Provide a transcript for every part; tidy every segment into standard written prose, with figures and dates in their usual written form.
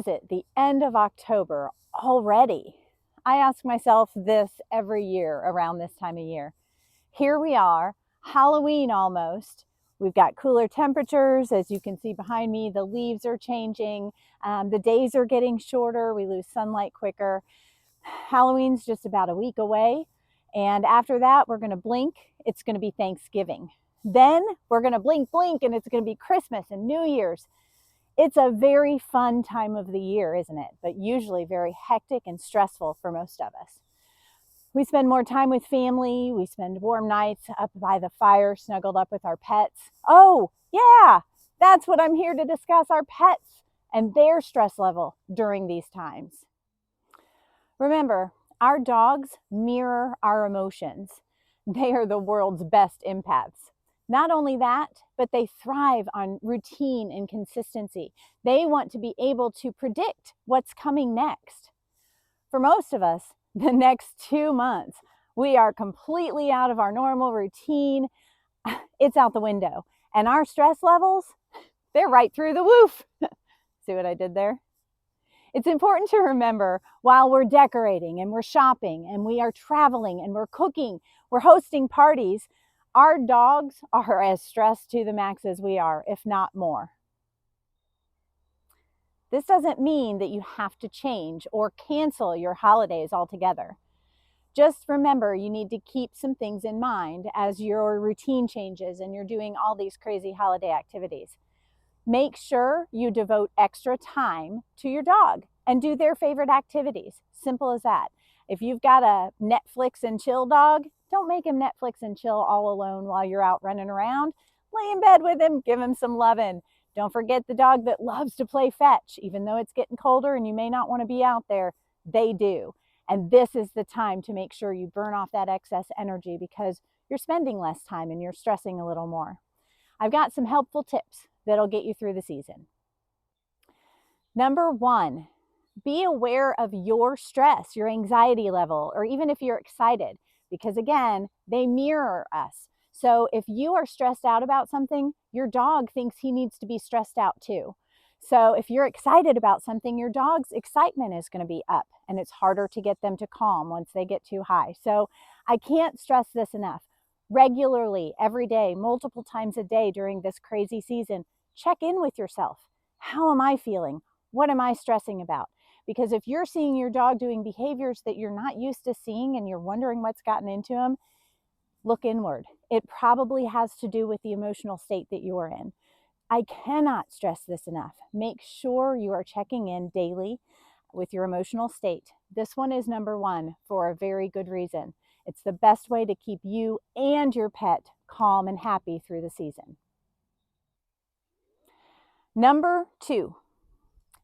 is it the end of October already? I ask myself this every year around this time of year. Here we are, Halloween almost. We've got cooler temperatures. As you can see behind me, the leaves are changing. The days are getting shorter. We lose sunlight quicker. Halloween's just about a week away. And after that, we're going to blink. It's going to be Thanksgiving. Then we're going to blink, and it's going to be Christmas and New Year's. It's a very fun time of the year, isn't it? But usually very hectic and stressful for most of us. We spend more time with family. We spend warm nights up by the fire, snuggled up with our pets. Oh, yeah, that's what I'm here to discuss, our pets and their stress level during these times. Remember, our dogs mirror our emotions. They are the world's best empaths. Not only that, but they thrive on routine and consistency. They want to be able to predict what's coming next. For most of us, the next 2 months, we are completely out of our normal routine. It's out the window. And our stress levels, they're right through the roof. See what I did there? It's important to remember while we're decorating and we're shopping and we are traveling and we're cooking, we're hosting parties, our dogs are as stressed to the max as we are, if not more. This doesn't mean that you have to change or cancel your holidays altogether. Just remember, you need to keep some things in mind as your routine changes and you're doing all these crazy holiday activities. Make sure you devote extra time to your dog and do their favorite activities. Simple as that. If you've got a Netflix and chill dog, don't make him Netflix and chill all alone while you're out running around. Lay in bed with him, give him some loving. Don't forget the dog that loves to play fetch. Even though it's getting colder and you may not want to be out there, they do. And this is the time to make sure you burn off that excess energy because you're spending less time and you're stressing a little more. I've got some helpful tips that'll get you through the season. Number 1, be aware of your stress, your anxiety level, or even if you're excited, because again, they mirror us. So if you are stressed out about something, your dog thinks he needs to be stressed out too. So if you're excited about something, your dog's excitement is going to be up, and it's harder to get them to calm once they get too high. So I can't stress this enough. Regularly, every day, multiple times a day during this crazy season, check in with yourself. How am I feeling? What am I stressing about? Because if you're seeing your dog doing behaviors that you're not used to seeing and you're wondering what's gotten into him, look inward. It probably has to do with the emotional state that you are in. I cannot stress this enough. Make sure you are checking in daily with your emotional state. This one is number 1 for a very good reason. It's the best way to keep you and your pet calm and happy through the season. Number 2,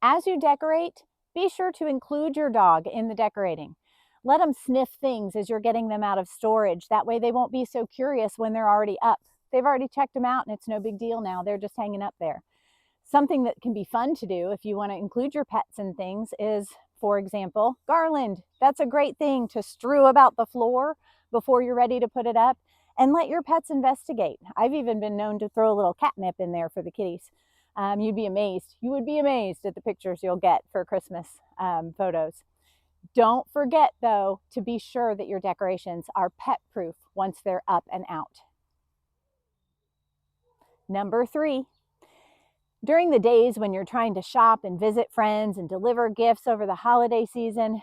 as you decorate, be sure to include your dog in the decorating. Let them sniff things as you're getting them out of storage. That way they won't be so curious when they're already up. They've already checked them out and it's no big deal now. They're just hanging up there. Something that can be fun to do if you want to include your pets in things is, for example, garland. That's a great thing to strew about the floor before you're ready to put it up, and let your pets investigate. I've even been known to throw a little catnip in there for the kitties. You'd be amazed. You would be amazed at the pictures you'll get for Christmas photos. Don't forget, though, to be sure that your decorations are pet-proof once they're up and out. Number 3, during the days when you're trying to shop and visit friends and deliver gifts over the holiday season,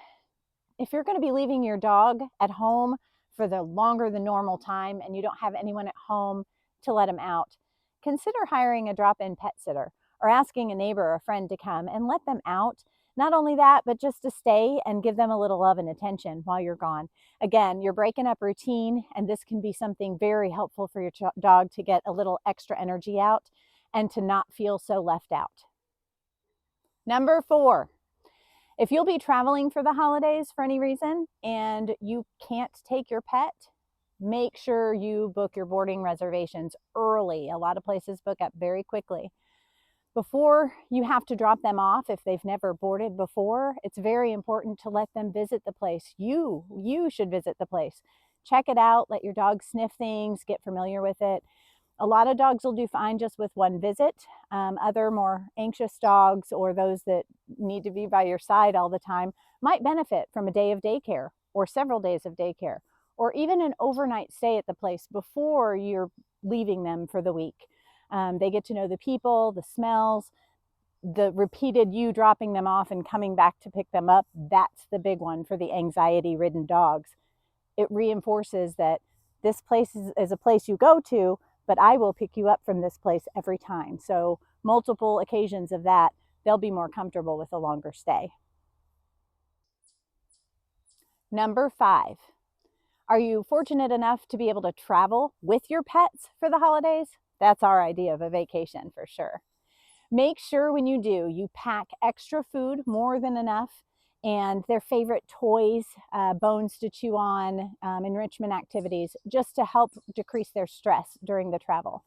if you're going to be leaving your dog at home for the longer than normal time and you don't have anyone at home to let him out, consider hiring a drop-in pet sitter or asking a neighbor or a friend to come and let them out. Not only that, but just to stay and give them a little love and attention while you're gone. Again, you're breaking up routine, and this can be something very helpful for your dog to get a little extra energy out and to not feel so left out. Number 4, if you'll be traveling for the holidays for any reason and you can't take your pet, make sure you book your boarding reservations early. A lot of places book up very quickly. Before you have to drop them off, if they've never boarded before, it's very important to let them visit the place. You should visit the place. Check it out, let your dog sniff things, get familiar with it. A lot of dogs will do fine just with one visit. Other more anxious dogs or those that need to be by your side all the time might benefit from a day of daycare or several days of daycare, or even an overnight stay at the place before you're leaving them for the week. They get to know the people, the smells, the repeated you dropping them off and coming back to pick them up. That's the big one for the anxiety-ridden dogs. It reinforces that this place is a place you go to, but I will pick you up from this place every time. So multiple occasions of that, they'll be more comfortable with a longer stay. Number 5, are you fortunate enough to be able to travel with your pets for the holidays? That's our idea of a vacation for sure. Make sure when you do, you pack extra food, more than enough, and their favorite toys, bones to chew on, enrichment activities, just to help decrease their stress during the travel.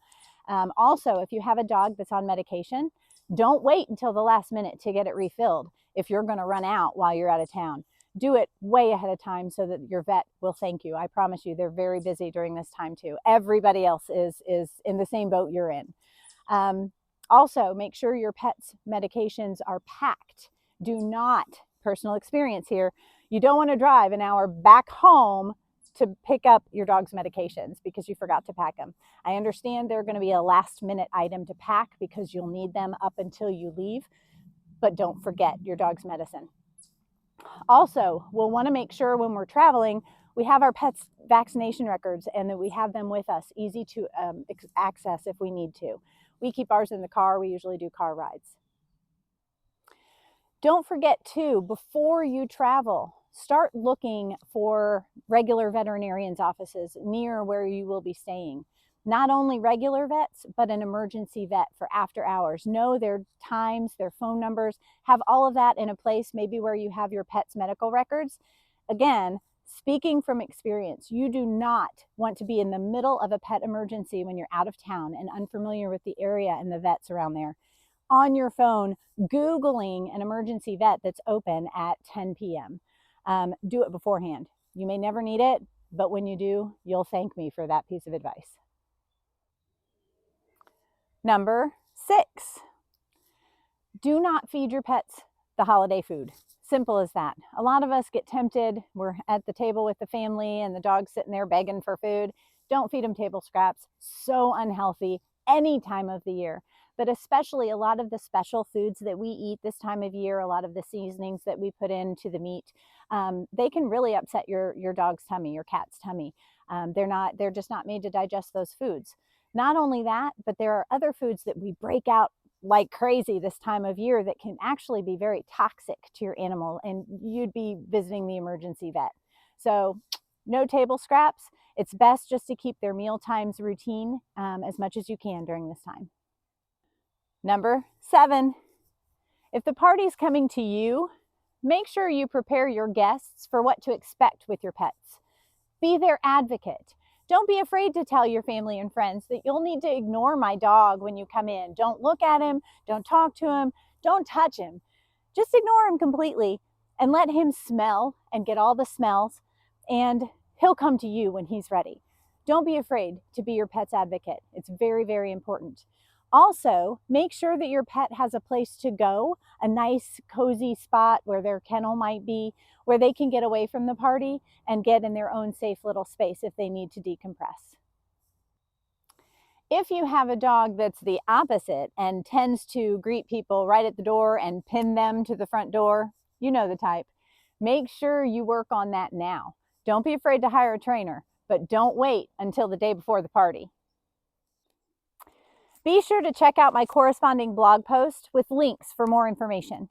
Also, if you have a dog that's on medication, don't wait until the last minute to get it refilled if you're going to run out while you're out of town. Do it way ahead of time so that your vet will thank you. I promise you, they're very busy during this time too. Everybody else is in the same boat you're in. Also, make sure your pet's medications are packed. Do not, personal experience here, you don't want to drive an hour back home to pick up your dog's medications because you forgot to pack them. I understand they're going to be a last minute item to pack because you'll need them up until you leave, but don't forget your dog's medicine. Also, we'll want to make sure when we're traveling, we have our pets' vaccination records and that we have them with us, easy to access if we need to. We keep ours in the car. We usually do car rides. Don't forget too, before you travel, start looking for regular veterinarians' offices near where you will be staying. Not only regular vets, but an emergency vet for after hours. Know their times, their phone numbers, have all of that in a place maybe where you have your pet's medical records. Again, speaking from experience, you do not want to be in the middle of a pet emergency when you're out of town and unfamiliar with the area and the vets around there. On your phone, Googling an emergency vet that's open at 10 p.m. Do it beforehand. You may never need it, but when you do, you'll thank me for that piece of advice. Number 6, do not feed your pets the holiday food. Simple as that. A lot of us get tempted. We're at the table with the family and the dog's sitting there begging for food. Don't feed them table scraps. So unhealthy any time of the year, but especially a lot of the special foods that we eat this time of year, a lot of the seasonings that we put into the meat, they can really upset your dog's tummy, your cat's tummy. They're just not made to digest those foods. Not only that, but there are other foods that we break out like crazy this time of year that can actually be very toxic to your animal, and you'd be visiting the emergency vet. So no table scraps. It's best just to keep their meal times routine as much as you can during this time. Number 7, if the party's coming to you, make sure you prepare your guests for what to expect with your pets. Be their advocate. Don't be afraid to tell your family and friends that you'll need to ignore my dog when you come in. Don't look at him, don't talk to him, don't touch him. Just ignore him completely and let him smell and get all the smells, and he'll come to you when he's ready. Don't be afraid to be your pet's advocate. It's very, very important. Also, make sure that your pet has a place to go, a nice cozy spot where their kennel might be, where they can get away from the party and get in their own safe little space if they need to decompress. If you have a dog that's the opposite and tends to greet people right at the door and pin them to the front door, you know the type. Make sure you work on that now. Don't be afraid to hire a trainer, but don't wait until the day before the party. Be sure to check out my corresponding blog post with links for more information.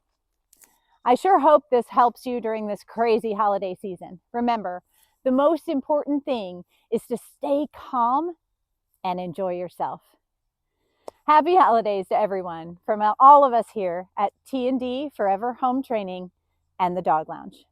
I sure hope this helps you during this crazy holiday season. Remember, the most important thing is to stay calm and enjoy yourself. Happy holidays to everyone from all of us here at T&D Forever Home Training and the Dog Lounge.